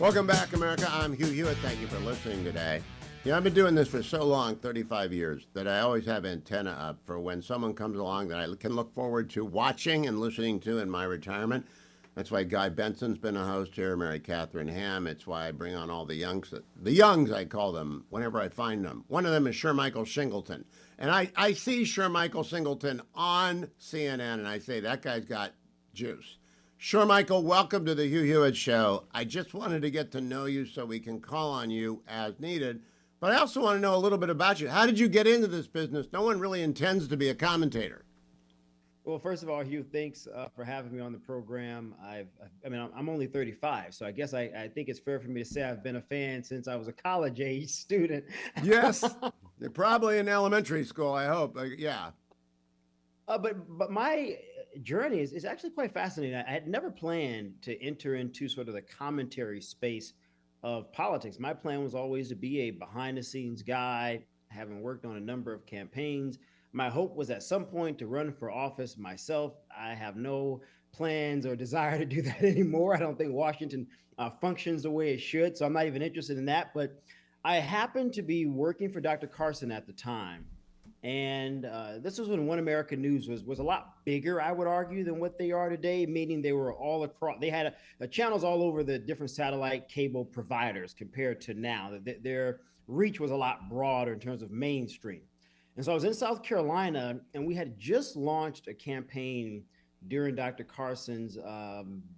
Welcome back, America. I'm Hugh Hewitt. Thank you for listening today. I've been doing this for so long, 35 years, that I always have antenna up for when someone comes along that I can look forward to watching and listening to in my retirement. That's why Guy Benson's been a host here, Mary Catherine Ham. It's why I bring on all the youngs, I call them, whenever I find them. One of them is Shermichael Singleton. And I see Shermichael Singleton on CNN, and I say, that guy's got juice. Shermichael, welcome to the Hugh Hewitt Show. I just wanted to get to know you so we can call on you as needed. But I also want to know a little bit about you. How did you get into this business? No one really intends to be a commentator. Well, first of all, Hugh, thanks for having me on the program. I'm only 35, so I guess I think it's fair for me to say I've been a fan since I was a college-age student. Yes, probably in elementary school, I hope. Yeah. But my journey is actually quite fascinating. I had never planned to enter into sort of the commentary space of politics. My plan was always to be a behind-the-scenes guy, having worked on a number of campaigns. My hope was at some point to run for office myself. I have no plans or desire to do that anymore. I don't think Washington functions the way it should, so I'm not even interested in that. But I happened to be working for Dr. Carson at the time. And this was when One America News was a lot bigger, I would argue, than what they are today, meaning they were all across, they had channels all over the different satellite cable providers compared to now. Their reach was a lot broader in terms of mainstream. And so I was in South Carolina, and we had just launched a campaign during Dr. Carson's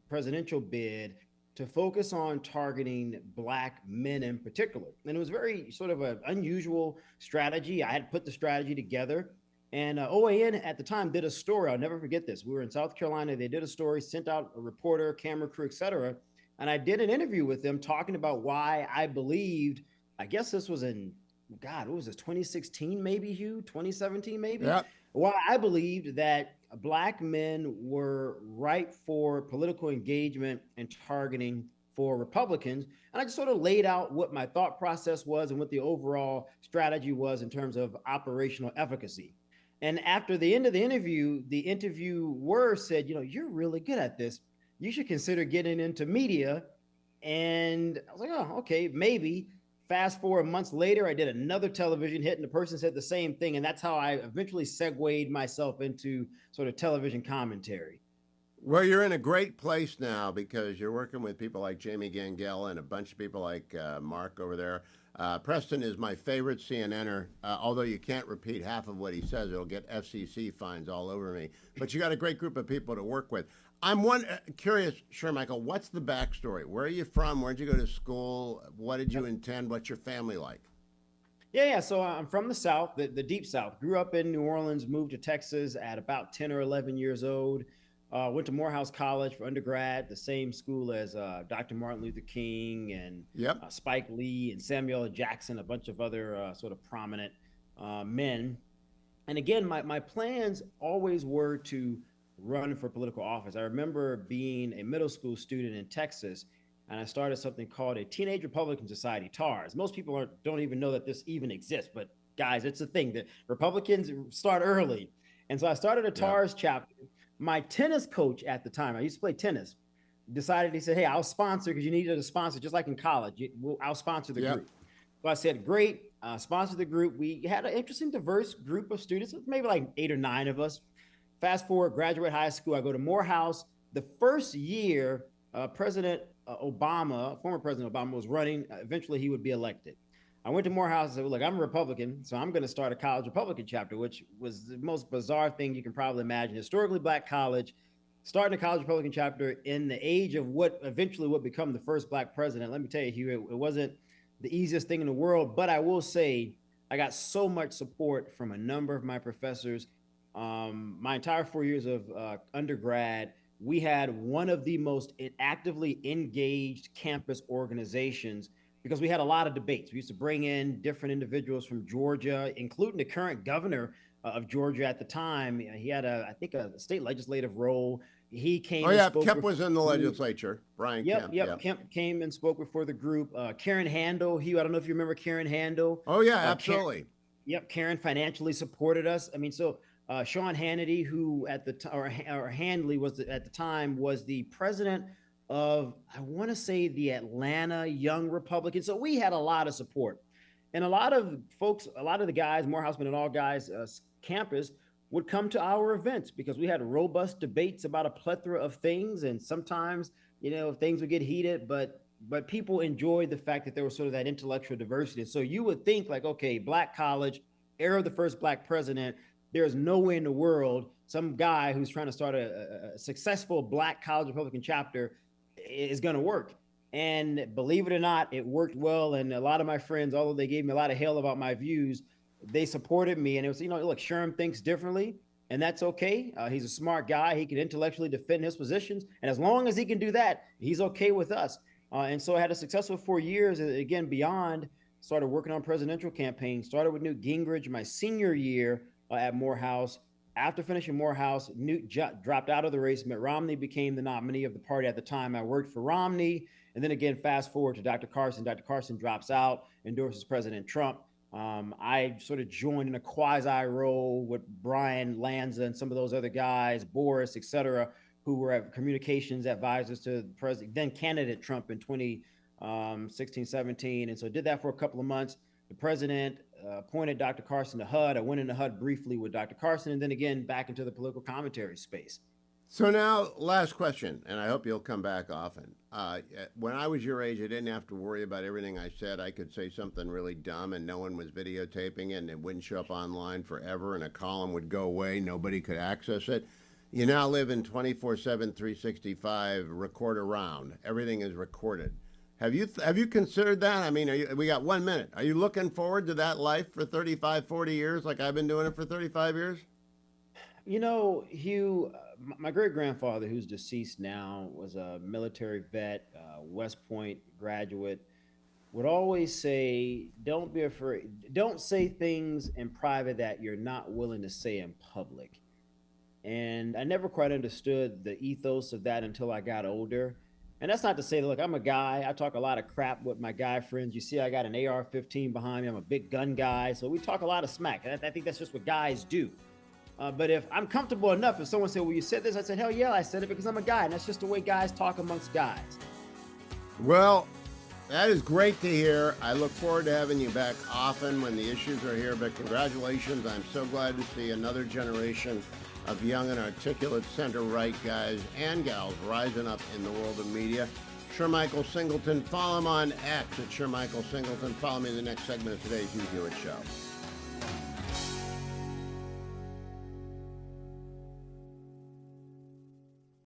presidential bid to focus on targeting Black men in particular. And it was very sort of an unusual strategy. I had put the strategy together. And OAN at the time did a story. I'll never forget this. We were in South Carolina. They did a story, sent out a reporter, camera crew, et cetera. And I did an interview with them talking about why I believed, I guess this was in, God, what was this, 2016 maybe, Hugh? 2017 maybe? Yep. Why I believed that Black men were ripe for political engagement and targeting for Republicans. And I just sort of laid out what my thought process was and what the overall strategy was in terms of operational efficacy. And after the end of the interviewer said, you're really good at this. You should consider getting into media. And I was like, oh, okay, maybe. Fast forward months later, I did another television hit, and the person said the same thing. And that's how I eventually segued myself into sort of television commentary. Well, you're in a great place now because you're working with people like Jamie Gangel and a bunch of people like Mark over there. Preston is my favorite CNNer, although you can't repeat half of what he says. It'll get FCC fines all over me. But you got a great group of people to work with. I'm curious, Shermichael, what's the backstory? Where are you from? Where'd you go to school? What did you intend? What's your family like? Yeah. So I'm from the South, the deep South. Grew up in New Orleans, moved to Texas at about 10 or 11 years old. Went to Morehouse College for undergrad, the same school as Dr. Martin Luther King and Spike Lee and Samuel L. Jackson, a bunch of other sort of prominent men. And again, my plans always were to run for political office. I remember being a middle school student in Texas, and I started something called a Teenage Republican Society, TARS. Most people don't even know that this even exists, but guys, it's a thing that Republicans start early. And so I started a TARS chapter. My tennis coach at the time, I used to play tennis, decided, he said, hey, I'll sponsor, because you needed a sponsor, just like in college. I'll sponsor the group. So I said, great, sponsor the group. We had an interesting, diverse group of students, maybe like 8 or 9 of us. Fast forward, graduate high school, I go to Morehouse. The first year, President Obama, former President Obama, was running. Eventually, he would be elected. I went to Morehouse and said, well, look, I'm a Republican, so I'm going to start a college Republican chapter, which was the most bizarre thing you can probably imagine. Historically Black college, starting a college Republican chapter in the age of what eventually would become the first Black president. Let me tell you, Hugh, it wasn't the easiest thing in the world, but I will say I got so much support from a number of my professors. My entire 4 years of undergrad, we had one of the most actively engaged campus organizations because we had a lot of debates. We used to bring in different individuals from Georgia, including the current governor of Georgia at the time. He had, I think, a state legislative role. He came. Oh, yeah, Kemp was in the legislature. Brian Kemp. Yep. Kemp came and spoke before the group. Karen Handel, Hugh, I don't know if you remember Karen Handel. Oh, yeah, absolutely. Karen financially supported us. I mean, so Sean Hannity, who at the time, or Handley was at the time, was the president of, I want to say, the Atlanta Young Republicans. So we had a lot of support. And a lot of folks, a lot of the guys, Morehouseman and all guys, campus would come to our events because we had robust debates about a plethora of things. And sometimes, things would get heated, but people enjoyed the fact that there was sort of that intellectual diversity. So you would think like, okay, black college, era of the first black president, there's no way in the world some guy who's trying to start a successful black college Republican chapter is going to work. And believe it or not, it worked well. And a lot of my friends, although they gave me a lot of hell about my views, they supported me. And it was, look, Sherm thinks differently, and that's okay. He's a smart guy. He can intellectually defend his positions. And as long as he can do that, he's okay with us. And so I had a successful 4 years, again, beyond, started working on presidential campaigns, started with Newt Gingrich my senior year at Morehouse. After finishing Morehouse, Newt dropped out of the race. Mitt Romney became the nominee of the party at the time. I worked for Romney. And then again, fast forward to Dr. Carson. Dr. Carson drops out, endorses President Trump. I sort of joined in a quasi role with Brian Lanza and some of those other guys, Boris, et cetera, who were communications advisors to the president, then candidate Trump in 2016, 17. And so did that for a couple of months. The president appointed Dr. Carson to HUD. I went into HUD briefly with Dr. Carson, and then again back into the political commentary space. So now, last question, and I hope you'll come back often. When I was your age, I didn't have to worry about everything I said. I could say something really dumb, and no one was videotaping it, and it wouldn't show up online forever, and a column would go away. Nobody could access it. You now live in 24/7, 365, record around. Everything is recorded. Have you considered that? I mean, we got 1 minute. Are you looking forward to that life for 35, 40 years like I've been doing it for 35 years? Hugh, my great-grandfather, who's deceased now, was a military vet, West Point graduate, would always say, don't be afraid. Don't say things in private that you're not willing to say in public. And I never quite understood the ethos of that until I got older. And that's not to say, look, I'm a guy. I talk a lot of crap with my guy friends. You see, I got an AR-15 behind me. I'm a big gun guy. So we talk a lot of smack. And I think that's just what guys do. But if I'm comfortable enough, if someone said, well, you said this, I said, hell yeah, I said it because I'm a guy. And that's just the way guys talk amongst guys. Well, that is great to hear. I look forward to having you back often when the issues are here. But congratulations. I'm so glad to see another generation of young and articulate center-right guys and gals rising up in the world of media. Shermichael Singleton. Follow him on X at Shermichael Singleton. Follow me in the next segment of today's Hugh Hewitt Show.